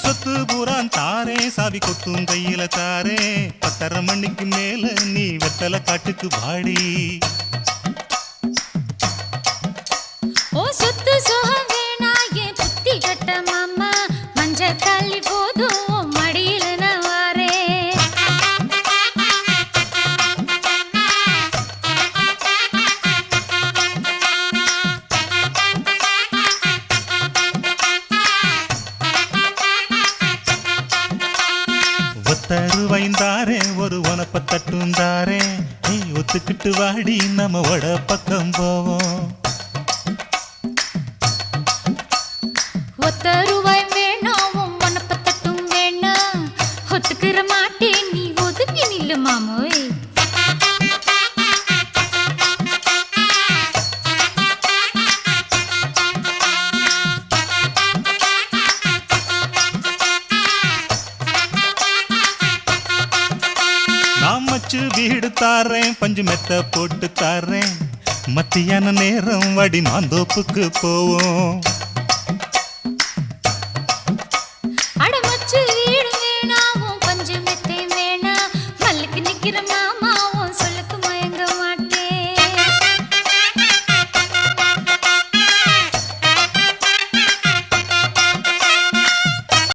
சொத்து பூரான் தாரே சாவி கொத்தும் கையில தாரே 10:30 மணிக்கு மேல நீ வெத்தல காட்டுக்கு வாடி ஓ சொத்து சோகம் வேணா என் புத்தி கட்ட மாமா மஞ்ச தள்ளி போதும் மடியில நான் வாரேன் ஒத்தருவைந்தாரே ஒரு உனப்ப தட்டுந்தாரே நீ ஒத்துக்கிட்டு வாடி நம்ம வட பக்கம் போவோம் ₹1 வேணும் உனப்ப தட்டும் வேணாம் ஒத்துக்கிற மாட்டேன் நீ ஒதுக்கி நில்லு மாமோய் நான் மச்சு வீடு தாரேன் பஞ்சு மெத்த போட்டு தாரேன் மத்தியான நேரம் வடி மாந்தோப்புக்கு போவோம்